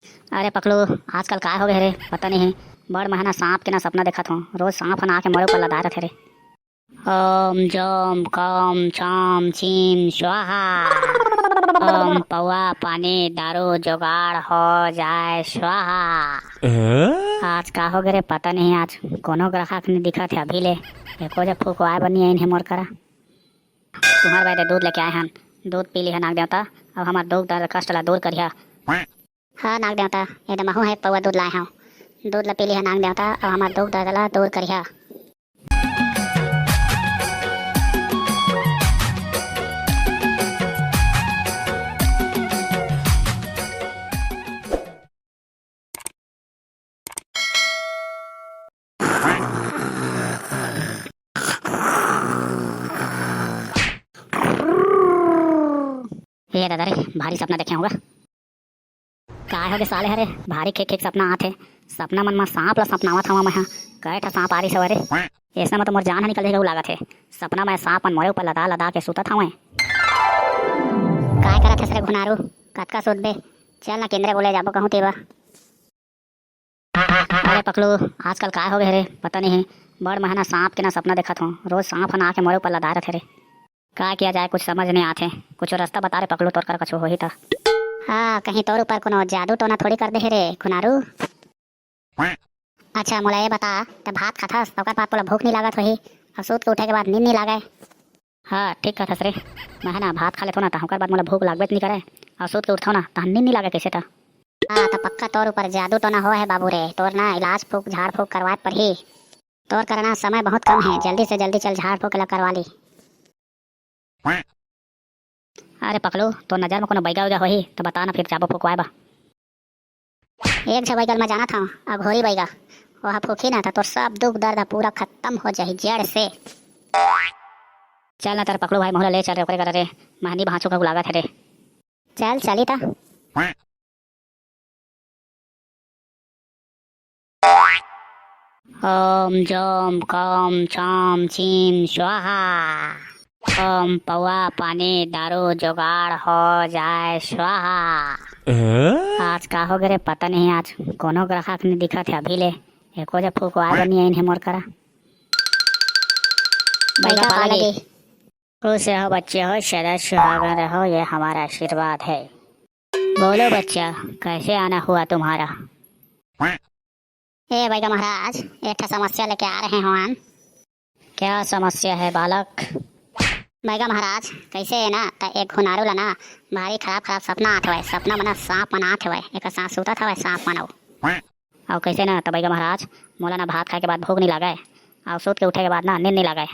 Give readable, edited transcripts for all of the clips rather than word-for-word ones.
अरे पकलू, आजकल काय हो गए रे? पता नहीं। बड़ महना सांप के ना सपना देखत हूँ। रोज सांप हन आके मोरे ऊपर लदा रथे रे। ओम जम कम छम छीम स्वाहा। ओम पौआ पानी दारू जुगाड़ हो जाए स्वाहा। आज का हो गए रे? पता नहीं। आज कोनो ग्राहक नहीं दिखत है अभी ले। एको जब फुकवाए बनी है इन्हें मोर करा। तुम्हारे भाई दूध लेके आए हन। दूध पी ली है नाग देवता। अब हमार दुख दर्द कष्ट ला दूर करिया। हाँ नाग देवता, एकदम महू है पौवा दूध लाए हूँ। दूध ला पी ली है नाग देवता। अब हमार दुख दर्द ला दूर करिया। ये दादा रे, भारी सपना देखे होगा। काय हो गए साले हरे? भारी खेक खेक सपना आथे। सपना मन में सांप ला सपनावत हवा मैं। कई ठा सांप आरी सवरे। ऐसा में तो मोर जान ह निकल जाएगा लागत है। सपना में सांप मन मोरे ऊपर लदा लदा के सुतत हवे। काय करत हस रे घुनारू? कतका सुत बे? चल ना केंद्रे बोले जाबो कहूँ तेवा। अरे पकलू, आजकल काय हो गए रे? पता नहीं। बड़ महना सांप के ना सपना देखत हूँ। रोज सांप हन आके मोरे ऊपर लदा रथे रे। का किया जाए कुछ समझ नहीं आते। कुछ रास्ता बता रे पकलू, तोर कर कछु हो ही था। हाँ, कहीं तोर ऊपर कोनो जादू टोना थोड़ी कर दे हे रे खुनारू। अच्छा मोला ये बता, तब भात खाथस ओकर बाद तोला भूख नहीं लागत होही और सूत के उठे के बाद नींद नहीं लागे? हाँ ठीक कहथस रे। मैं ना भात खा लेथो ना, ओकर बाद मोला भूख लागबे नहीं करे और सूत के उठथो ना तहन नींद नहीं लागे कैसे था। हाँ तो पक्का तोर ऊपर जादू टोना हो है बाबू रे। तोर ना इलाज फूक झाड़ फूक करवाए पड़ही। तोर करना समय बहुत कम है, जल्दी से जल्दी चल झाड़ फूक ला करवा ली। अरे पकलू, तो नजर में कोनो बैगा उगा होही तो बता ना, फिर जाबो फुकवाए बा। एक झ बैगल मैं जाना था अघोरी बैगा। वह फूकी ना था तो सब दुख दर्द पूरा खत्म हो जाही जड़ से। चल ना तेरे पकलू भाई मोहला ले चल रे ओकरे कर रे। महनी भांचू का लागत है रे। चल चली ता। ओम जम कम छम छीम स्वाहा। ओम पौआ पानी दारू जुगाड़ हो जाए स्वाहा। आज का हो गए रे? पता नहीं। आज कोनो ग्राहक नहीं दिखत है अभी ले। एको जब फुकवाए बनी है इन्हें मोर करा। बैगा पा लगे। खुश रहो बच्चे हो, सदा सुहागन रहो, ये हमारा आशीर्वाद है। बोलो बच्चा, कैसे आना हुआ तुम्हारा? हे बैगा महाराज, एक समस्या लेके आ रहे हो हम। क्या समस्या है बालक? बैगा महाराज, कैसे है ना त एक हुनारू ला ना भारी खराब खराब सपना आत हवे। सपना मना सांप मन आत हवे, एक सांप सुतत हवे सांप मन। और कैसे ना त बैगा महाराज, मोला ना भात खाए के बाद भूख नहीं लागे और सूत के उठे के बाद ना नींद नहीं लागे।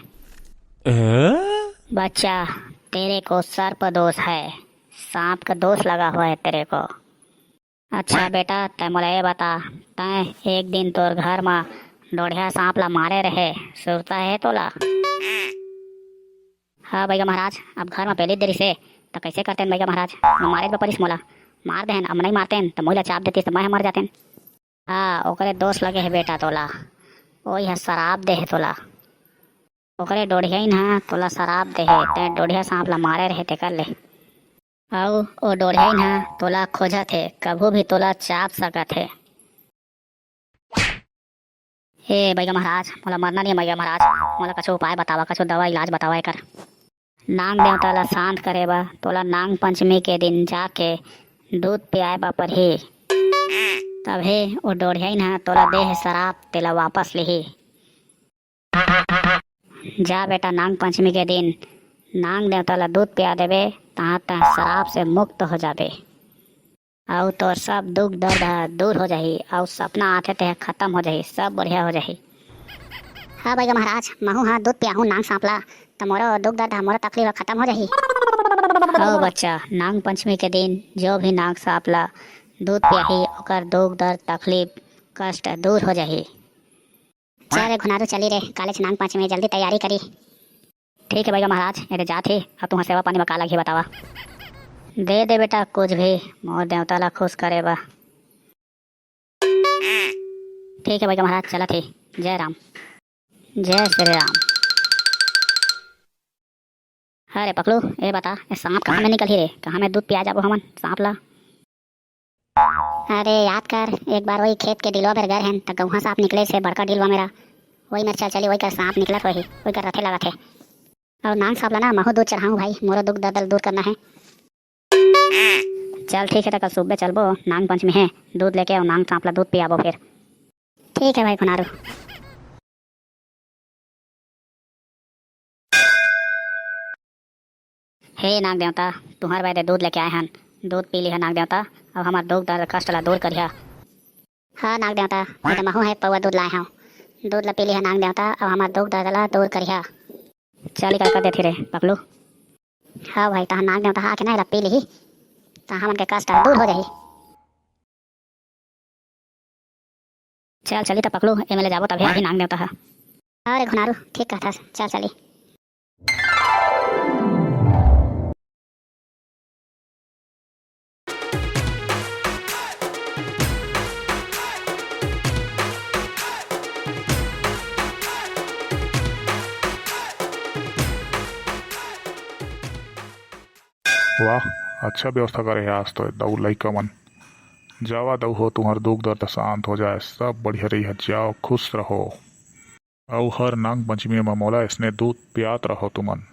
बच्चा, तेरे को सर्प दोष है। सांप का दोष लगा हुआ है तेरे को। अच्छा बेटा, तय मोला ये बता, तय एक दिन तोर घर में डोढ़िया सांप ला मारे रहे, सुरता है तोला? हाँ भैया महाराज, अब घर में पहले देरी से तो कैसे करते भैया महाराज? मारे बपरिस मोला मार देन, अब नहीं मारते तो मोला चाप देती तो मैं मर जाते। हाँ ओकरे दोस्त लगे है बेटा तोला। वही है शराब दे है तोला। ओकरे डोढ़िया ही ना तोला शराब दे है, ते डोढ़िया सांप ला मारे रहे ते कर ले। आओ ओ डोढ़िया ही ना तोला खोजा थे, कभू भी तोला चाप सकत है। हे भैया महाराज, मोला मरना नहीं है भैया महाराज। मोला कछु उपाय बतावा, कछु दवा इलाज बतावा कर। नाग देवता ला शांत करे बा तोला नाग पंचमी के दिन जाके दूध पियाए बा पड़ही। तभे वो डोढ़िया ना तोला दे है शराब तेला वापस लिही। जा बेटा, नाग पंचमी के दिन नाग देवता ला दूध पिया देवे तहाँ तह शराब से मुक्त हो जाबे और तो सब दुख दर्द दूर हो जाही और सपना आते थे खत्म हो जाही, सब बढ़िया हो जाही। हाँ भैया महाराज, महू हाँ दूध पियाहू नाग सांप ला तो मोरो दुख दर्द मोरो तकलीफ खत्म हो जाही। हो बच्चा, नाग पंचमी के दिन जो भी नाग सांप ला दूध पियाही ओकर दुख दर्द तकलीफ कष्ट दूर हो जाही। चल घुनारू चली रे, कॉलेज नाग पंचमी जल्दी तैयारी करी। ठीक है भैया महाराज, ये जात ही। अब तुम्हारा सेवा पानी में का लगी बतावा। दे दे बेटा कुछ भी, मोर देवता ला खुश करे बा। ठीक है भैया महाराज, चला थी। जय राम, जय श्री राम। अरे पकलू, ये बता, ये सांप कहाँ में निकल ही रे? कहाँ में दूध पिया जाबो हमन सांप ला? अरे याद कर, एक बार वही खेत के डिलवा पर गए हैं तो गौहा सांप निकले से बड़का डिलवा मेरा। वही मेरे चल चली वही कर सांप निकला वही कर रथे लगा थे। और नांग सांप ला ना महू दूध चढ़ाऊं भाई, मोरा दुख दर्द दूर करना है। चल ठीक है, तो कल सुबह चलबो, नांग पंचमी है, दूध लेके आओ, नांग सांप ला दूध पियाबो फिर। ठीक है भाई खुनारू। हे नाग देवता, तुम्हारे वादे दूध लेके आए हन, दूध पी लिया नाग देवता, अब हमार दुख दर्द कष्ट ला दूर करिया। हाँ नाग देवता, मैं तो महू है पौवा दूध लाए हूँ, दूध ला पी लिया नाग देवता, अब हमार दुख दर्द ला दूर करिया। चल का देती रे पकलू। हाँ भाई, तहाँ नाग देवता आके ना पी ली, तहाँ मन के कष्ट दूर हो जाही। चल चली तो पकलू, एमएलए जाबो तभी अभी नाग देवता है। अरे घुनारू ठीक कहता, चल चली। वाह, अच्छा व्यवस्था करे है आज तो दऊ लइका मन। जावा दऊ हो, तुम्हार दुख दर्द शांत हो जाए, सब बढ़िया रही है, जाओ खुश रहो। और हर नाग पंचमी में मोला इसने दूध पियात रहो तुमन।